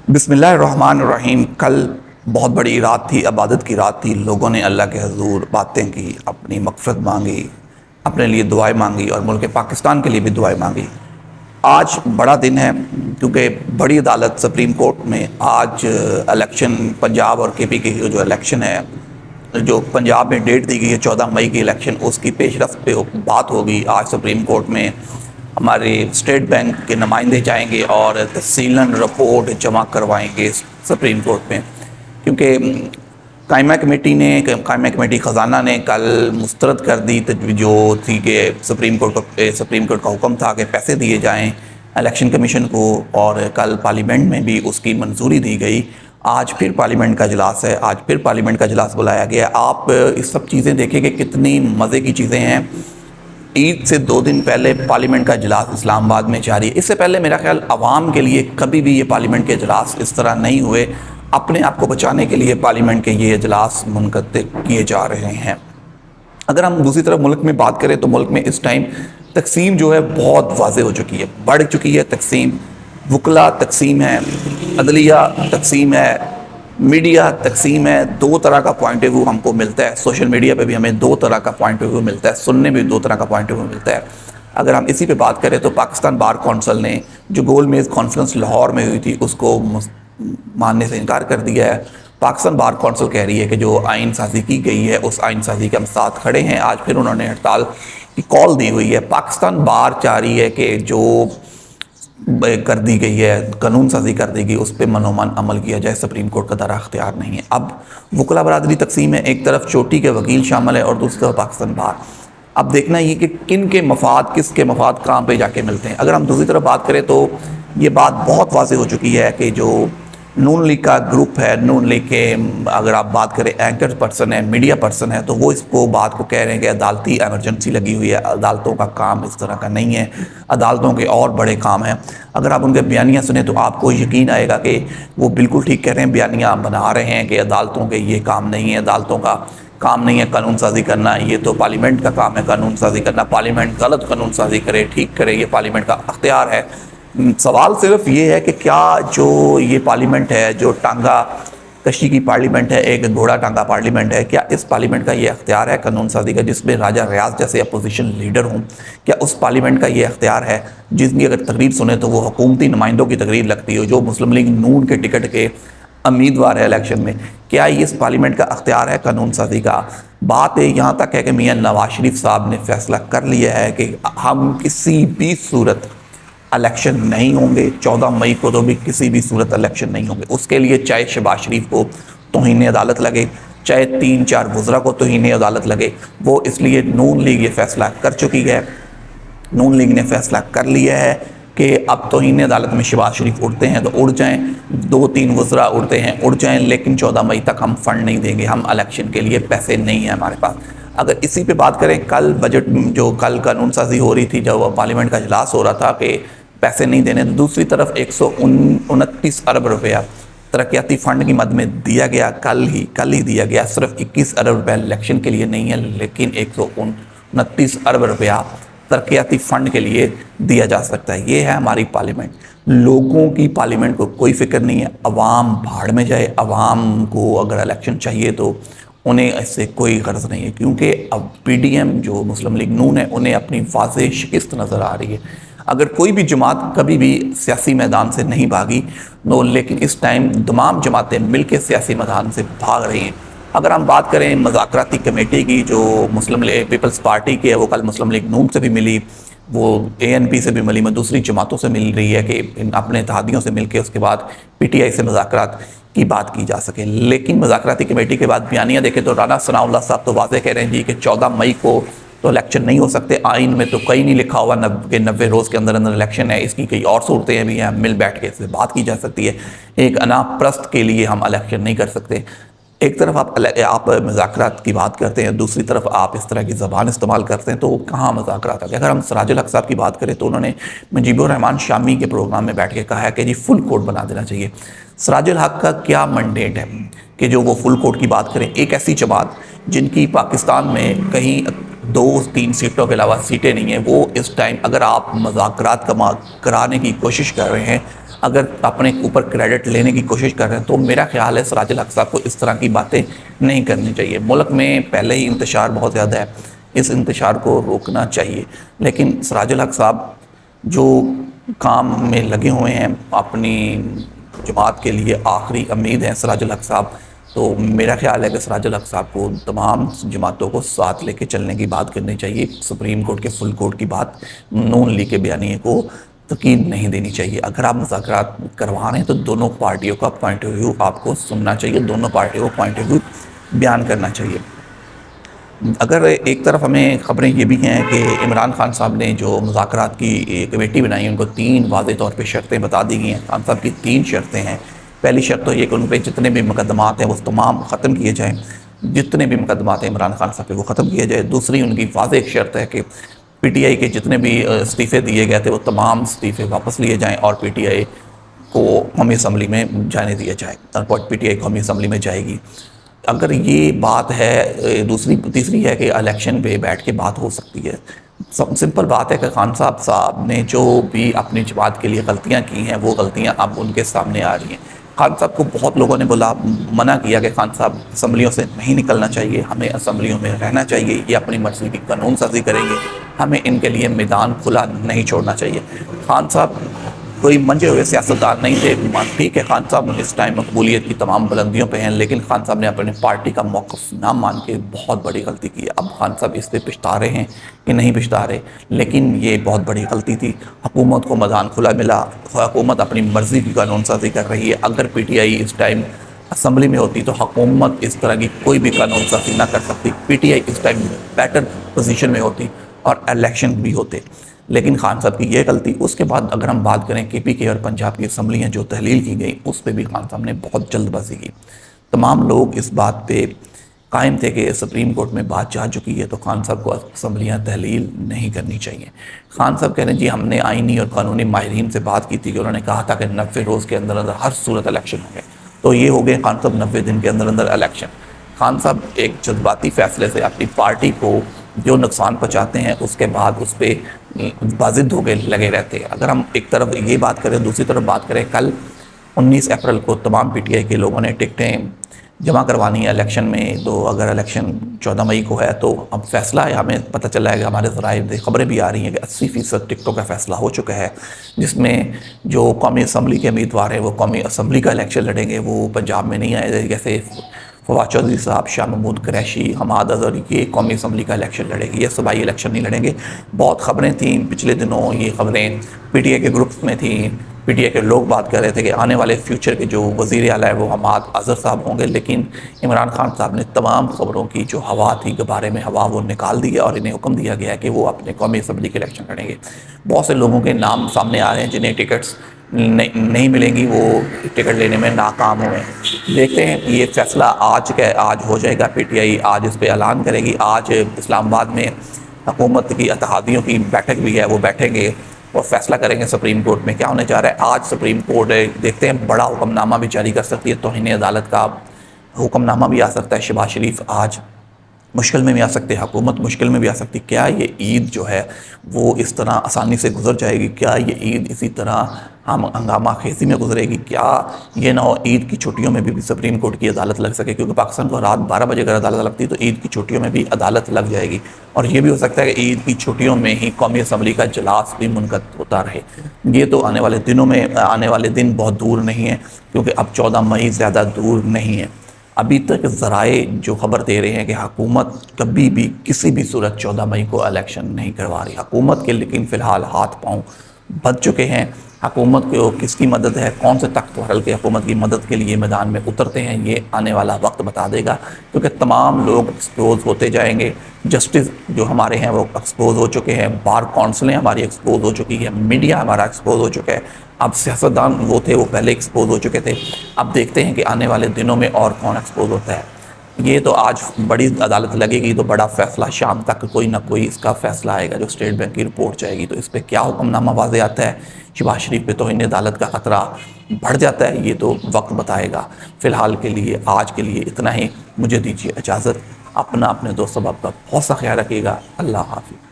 बिस्मिल्लाहिर्रहमानिर्रहीम। कल बहुत बड़ी रात थी, इबादत की रात थी। लोगों ने अल्लाह के हुजूर बातें की, अपनी मग़फ़िरत मांगी, अपने लिए दुआएं मांगी और मुल्क पाकिस्तान के लिए भी दुआएं मांगी। आज बड़ा दिन है क्योंकि बड़ी अदालत सुप्रीम कोर्ट में आज इलेक्शन, पंजाब और केपी के जो इलेक्शन है, जो पंजाब में डेट दी गई है 14 मई की इलेक्शन, उसकी पेशरफ्त पे बात होगी। आज सुप्रीम कोर्ट में हमारे स्टेट बैंक के नुमाइंदे जाएंगे और तफसीलन रिपोर्ट जमा करवाएंगे सुप्रीम कोर्ट में, क्योंकि कायमा कमेटी ख़जाना ने कल मुस्तरद कर दी जो थी कि सुप्रीम कोर्ट का हुक्म था कि पैसे दिए जाएं इलेक्शन कमीशन को, और कल पार्लियामेंट में भी उसकी मंजूरी दी गई। आज फिर पार्लियामेंट का इजलास है, आज फिर पार्लियामेंट का इजलास बुलाया गया। आप इस सब चीज़ें देखें कि कितनी मज़े की चीज़ें हैं। ईद से 2 दिन पहले पार्लियामेंट का इजलास इस्लामाबाद में जारी है। इससे पहले मेरा ख्याल आवाम के लिए कभी भी ये पार्लियामेंट के इजलास इस तरह नहीं हुए। अपने आप को बचाने के लिए पार्लियामेंट के ये इजलास मुनक़द किए जा रहे हैं। अगर हम दूसरी तरफ मुल्क में बात करें तो मुल्क में इस टाइम तकसीम जो है बहुत वाज़ेह हो चुकी है, बढ़ चुकी है तकसीम। वकला तकसीम है, अदलिया तकसीम है, मीडिया तकसीम है। 2 तरह का पॉइंट ऑफ व्यू हमको मिलता है। सोशल मीडिया पे भी हमें 2 तरह का पॉइंट ऑफ व्यू मिलता है, सुनने में भी 2 तरह का पॉइंट ऑफ व्यू मिलता है। अगर हम इसी पे बात करें तो पाकिस्तान बार कौंसिल ने जो गोल मेज़ कॉन्फ्रेंस लाहौर में हुई थी उसको मानने से इनकार कर दिया है। पाकिस्तान बार कौंसिल कह रही है कि जो आइन साजी की गई है उस आइन साजी के हम साथ खड़े हैं। आज फिर उन्होंने हड़ताल की कॉल दी हुई है। पाकिस्तान बार चाह रही है कि जो कर दी गई है, कानून साजी कर दी गई, उस पर मनोमन अमल किया जाए। सुप्रीम कोर्ट का दायरा अख्तियार नहीं है। अब वकला बरादरी तकसीम है, एक तरफ चोटी के वकील शामिल है और दूसरी तरफ पाकिस्तान बार। अब देखना ये कि किन के मफाद, किसके मफाद कहाँ पे जाके मिलते हैं। अगर हम दूसरी तरफ बात करें तो ये बात बहुत वाज़ेह हो चुकी है कि जो नून लीग का ग्रुप है, नून लीग के अगर आप बात करें एंकर पर्सन है, मीडिया पर्सन है, तो वो इसको बात को कह रहे हैं कि अदालती एमरजेंसी लगी हुई है। अदालतों का काम इस तरह का नहीं है, अदालतों के और बड़े काम हैं। अगर आप उनके बयानियाँ सुने तो आपको यकीन आएगा कि वो बिल्कुल ठीक कह रहे हैं। बयानियाँ बना रहे हैं कि अदालतों के ये काम नहीं है, अदालतों का काम नहीं है कानून साजी करना, ये तो पार्लियामेंट का काम है कानून साजी करना। पार्लियामेंट गलत कानून साजी करे, ठीक करे, ये पार्लियामेंट का अख्तियार है। सवाल सिर्फ ये है कि क्या जो ये पार्लियामेंट है, जो टांगा कशी की पार्लियामेंट है, एक घोड़ा टांगा पार्लियामेंट है, क्या इस पार्लियामेंट का ये अख्तियार है कानून साजी का, जिसमें राजा रियाज जैसे अपोजिशन लीडर हों? क्या उस पार्लियामेंट का ये अख्तियार है जिसकी अगर तकरीर सुने तो वो हुकूमती नुमाइंदों की तकरीर लगती हो, जो मुस्लिम लीग नून के टिकट के उम्मीदवार है इलेक्शन में? क्या ये इस पार्लियामेंट का अख्तियार है कानून साजी का? बात यहाँ तक है कि मियाँ नवाज शरीफ साहब ने फैसला कर लिया है कि हम किसी भी सूरत इलेक्शन नहीं होंगे। 14 मई को तो भी किसी भी सूरत इलेक्शन नहीं होंगे। उसके लिए चाहे शहबाज शरीफ को तौहीन अदालत लगे, चाहे 3-4 वज़रा को तौहीन अदालत लगे, वो इसलिए नून लीग ये फैसला कर चुकी है। नून लीग ने फैसला कर लिया है कि अब तौहीन अदालत में शहबाज शरीफ उड़ते हैं तो उड़ जाएं, 2-3 वज़रा उड़ते हैं उड़ जाएं, लेकिन 14 मई तक हम फंड नहीं देंगे, हम इलेक्शन के लिए पैसे नहीं हैं हमारे पास। अगर इसी पे बात करें, कल बजट जो कल कानून साजी हो रही थी, जब पार्लियामेंट का इजलास हो रहा था कि पैसे नहीं देने, तो दूसरी तरफ 129 अरब रुपया तरक्याती फ़ंड की मद में दिया गया। कल ही दिया गया। सिर्फ 21 अरब रुपया इलेक्शन के लिए नहीं है, लेकिन 129 अरब रुपया तरक्याती फ़ंड के लिए दिया जा सकता है। ये है हमारी पार्लियामेंट। लोगों की पार्लियामेंट को कोई फिक्र नहीं है। अवाम भाड़ में जाए, अवाम को अगर इलेक्शन चाहिए तो उन्हें इससे कोई गर्ज नहीं है, क्योंकि अब PDM जो मुस्लिम लीग नून है उन्हें अपनी वाज़ेह शिकस्त नज़र आ रही है। अगर कोई भी जमात कभी भी सियासी मैदान से नहीं भागी तो, लेकिन इस टाइम तमाम जमातें मिलकर सियासी मैदान से भाग रही हैं। अगर हम बात करें मज़ाकराती कमेटी की, जो मुस्लिम लीग पीपल्स पार्टी की है, वो कल मुस्लिम लीग नून से भी मिली, वो ANP से भी मिली, मैं दूसरी जमातों से मिल रही है कि अपने इत्तेहादियों से मिलकर उसके बाद PTI से मज़ाकरात की बात की जा सके। लेकिन मज़ाकराती कमेटी के बाद बयानियाँ देखें तो राना सनाउल्लाह साहब तो वाज़ेह कह रहे हैं जी कि 14 मई को तो इलेक्शन नहीं हो सकते। आइन में तो कहीं नहीं लिखा हुआ 90 रोज़ के अंदर अंदर इलेक्शन है। इसकी कई और सूरतें भी हैं, मिल बैठ के इससे बात की जा सकती है। एक अनाप्रस्त के लिए हम इलेक्शन नहीं कर सकते। एक तरफ आप मज़ाकरात की बात करते हैं, दूसरी तरफ आप इस तरह की ज़बान इस्तेमाल करते हैं, तो कहाँ मज़ाकरात आ गया? अगर हम सिराजुल हक साहब की बात करें तो उन्होंने मुजीबुर रहमान शामी के प्रोग्राम में बैठ के कहा है कि जी फुल कोर्ट बना देना चाहिए। सिराजुल हक का क्या मैंडेट है कि जो वो फुल कोर्ट की बात करें? एक ऐसी जमात जिनकी पाकिस्तान में कहीं 2-3 सीटों के अलावा सीटें नहीं हैं, वो इस टाइम अगर आप मुज़ाकरात कराने की कोशिश कर रहे हैं, اگر اپنے اوپر کریڈٹ لینے کی کوشش کر رہے ہیں تو میرا خیال ہے سراج الحق صاحب کو اس طرح کی باتیں نہیں کرنی چاہیے. ملک میں پہلے ہی انتشار بہت زیادہ ہے, اس انتشار کو روکنا چاہیے. لیکن سراج الحق صاحب جو کام میں لگے ہوئے ہیں, اپنی جماعت کے لیے آخری امید ہیں سراج الحق صاحب, تو میرا خیال ہے کہ سراج الحق صاحب کو تمام جماعتوں کو ساتھ لے کے چلنے کی بات کرنی چاہیے. سپریم کورٹ کے فل کورٹ کی بات نون لیگ کے بیانیے کو تقید نہیں دینی چاہیے. اگر آپ مذاکرات کروا رہے ہیں تو دونوں پارٹیوں کا پوائنٹ آف ویو آپ کو سننا چاہیے, دونوں پارٹیوں کو پوائنٹ آف ویو بیان کرنا چاہیے. اگر ایک طرف ہمیں خبریں یہ بھی ہیں کہ عمران خان صاحب نے جو مذاکرات کی کمیٹی بنائی, ان کو 3 واضح طور پہ شرطیں بتا دی گئی ہیں. خان صاحب کی 3 شرطیں ہیں. پہلی شرط تو یہ کہ ان پہ جتنے بھی مقدمات ہیں وہ تمام ختم کیے جائیں, جتنے بھی مقدمات ہیں عمران خان صاحب پہ وہ ختم کیے جائے. دوسری ان کی واضح ایک شرط ہے کہ پی ٹی آئی کے جتنے بھی استعفے دیے گئے تھے وہ تمام استعفے واپس لیے جائیں اور پی ٹی آئی کو قومی اسمبلی میں جانے دیا جائے, پی ٹی آئی قومی اسمبلی میں جائے گی. اگر یہ بات ہے, تیسری ہے کہ الیکشن پہ بیٹھ کے بات ہو سکتی ہے. سمپل بات ہے کہ خان صاحب نے جو بھی اپنی جماعت کے لیے غلطیاں کی ہیں وہ غلطیاں اب ان کے سامنے آ رہی ہیں. خان صاحب کو بہت لوگوں نے منع کیا کہ خان صاحب اسمبلیوں سے نہیں نکلنا چاہیے, ہمیں اسمبلیوں میں رہنا چاہیے, یہ اپنی مرضی کی قانون سازی کریں گے, ہمیں ان کے لیے میدان کھلا نہیں چھوڑنا چاہیے. خان صاحب کوئی منجے ہوئے سیاستدان نہیں تھے. ٹھیک ہے, خان صاحب اس ٹائم مقبولیت کی تمام بلندیوں پہ ہیں, لیکن خان صاحب نے اپنی پارٹی کا موقف نہ مان کے بہت بڑی غلطی کی. اب خان صاحب اس پہ پچھتا رہے ہیں کہ نہیں پچھتا رہے, لیکن یہ بہت بڑی غلطی تھی. حکومت کو میدان کھلا ملا, حکومت اپنی مرضی کی قانون سازی کر رہی ہے. اگر پی ٹی آئی اس ٹائم اسمبلی میں ہوتی تو حکومت اس طرح کی کوئی بھی قانون سازی نہ کر سکتی. پی ٹی آئی اس ٹائم بیٹر پوزیشن میں ہوتی اور الیکشن بھی ہوتے, لیکن خان صاحب کی یہ غلطی. اس کے بعد اگر ہم بات کریں کے پی کے اور پنجاب کی اسمبلیاں جو تحلیل کی گئی, اس پہ بھی خان صاحب نے بہت جلد بازی کی. تمام لوگ اس بات پہ قائم تھے کہ سپریم کورٹ میں بات جا چکی ہے تو خان صاحب کو اسمبلیاں تحلیل نہیں کرنی چاہیے. خان صاحب کہہ رہے ہیں جی ہم نے آئینی اور قانونی ماہرین سے بات کی تھی کہ انہوں نے کہا تھا کہ 90 روز کے اندر اندر ہر صورت الیکشن ہو گئے, تو یہ ہو گئے خان صاحب 90 دن کے اندر اندر الیکشن. خان صاحب ایک جذباتی فیصلے سے اپنی پارٹی کو جو نقصان پہنچاتے ہیں اس کے بعد اس پہ بازد ہو کے لگے رہتے ہیں. اگر ہم ایک طرف یہ بات کریں, دوسری طرف بات کریں, کل 19 اپریل کو تمام پی ٹی آئی کے لوگوں نے ٹکٹیں جمع کروانی ہے الیکشن میں. تو اگر الیکشن 14 مئی کو ہے تو اب فیصلہ ہے, ہمیں پتہ چلا ہے کہ ہمارے ذرائع خبریں بھی آ رہی ہیں کہ 80% ٹکٹوں کا فیصلہ ہو چکا ہے, جس میں جو قومی اسمبلی کے امیدوار ہیں وہ قومی اسمبلی کا الیکشن لڑیں گے. وہ پنجاب میں نہیں آئے, جیسے فواد چودھری صاحب, شاہ محمود قریشی, حماد اظہر, یہ قومی اسمبلی کا الیکشن لڑیں گے, یہ صوبائی الیکشن نہیں لڑیں گے. بہت خبریں تھیں پچھلے دنوں, یہ خبریں پی ٹی آئی کے گروپس میں تھیں. پی ٹی آئی کے لوگ بات کر رہے تھے کہ آنے والے فیوچر کے جو وزیر اعلیٰ ہے وہ حماد اظہر صاحب ہوں گے, لیکن عمران خان صاحب نے تمام خبروں کی جو ہوا تھی, غبارے میں ہوا, وہ نکال دی ہے اور انہیں حکم دیا گیا ہے کہ وہ اپنے قومی اسمبلی کے الیکشن لڑیں گے. بہت سے لوگوں کے نام سامنے آ رہے ہیں جنہیں ٹکٹس نہیں ملیں گی, وہ ٹکٹ لینے میں ناکام ہوئے. دیکھتے ہیں یہ فیصلہ آج ہو جائے گا. پی ٹی آئی آج اس پہ اعلان کرے گی. آج اسلام آباد میں حکومت کی اتحادیوں کی بیٹھک بھی ہے, وہ بیٹھیں گے اور فیصلہ کریں گے سپریم کورٹ میں کیا ہونے جا رہا ہے. آج سپریم کورٹ دیکھتے ہیں بڑا حکم نامہ بھی جاری کر سکتی ہے, توہین عدالت کا حکم نامہ بھی آ سکتا ہے. شہباز شریف آج مشکل میں بھی آ سکتے, حکومت مشکل میں بھی آ سکتی. کیا یہ عید جو ہے وہ اس طرح آسانی سے گزر جائے گی؟ کیا یہ عید اسی طرح ہم ہنگامہ خیزی میں گزرے گی؟ کیا یہ نہ ہو عید کی چھٹیوں میں بھی سپریم کورٹ کی عدالت لگ سکے؟ کیونکہ پاکستان کو رات 12 بجے اگر عدالت لگتی تو عید کی چھٹیوں میں بھی عدالت لگ جائے گی, اور یہ بھی ہو سکتا ہے کہ عید کی چھٹیوں میں ہی قومی اسمبلی کا اجلاس بھی منعقد ہوتا رہے. یہ تو آنے والے دن بہت دور نہیں ہیں, کیونکہ اب 14 مئی زیادہ دور نہیں ہے. ابھی تک ذرائع جو خبر دے رہے ہیں کہ حکومت کبھی بھی کسی بھی صورت 14 مئی کو الیکشن نہیں کروا رہی. حکومت کے لیکن فی الحال ہاتھ پاؤں بندھ چکے ہیں. حکومت کو کس کی مدد ہے, کون سے تخت پرل کے حکومت کی مدد کے لیے میدان میں اترتے ہیں, یہ آنے والا وقت بتا دے گا. کیونکہ تمام لوگ ایکسپوز ہوتے جائیں گے. جسٹس جو ہمارے ہیں وہ ایکسپوز ہو چکے ہیں, بار کونسلیں ہماری ایکسپوز ہو چکی ہے, میڈیا ہمارا ایکسپوز ہو چکا ہے. اب سیاستدان وہ تھے وہ پہلے ایکسپوز ہو چکے تھے. اب دیکھتے ہیں کہ آنے والے دنوں میں اور کون ایکسپوز ہوتا ہے. یہ تو آج بڑی عدالت لگے گی تو بڑا فیصلہ شام تک کوئی نہ کوئی اس کا فیصلہ آئے گا. جو اسٹیٹ بینک کی رپورٹ جائے گی تو اس پہ کیا حکم نامہ واضح آتا ہے. شہباز شریف پہ توہین عدالت کا خطرہ بڑھ جاتا ہے, یہ تو وقت بتائے گا. فی الحال کے لیے آج کے لیے اتنا ہی. مجھے دیجیے اجازت. اپنے دوست احباب کا بہت سا خیال رکھیے گا. اللہ حافظ.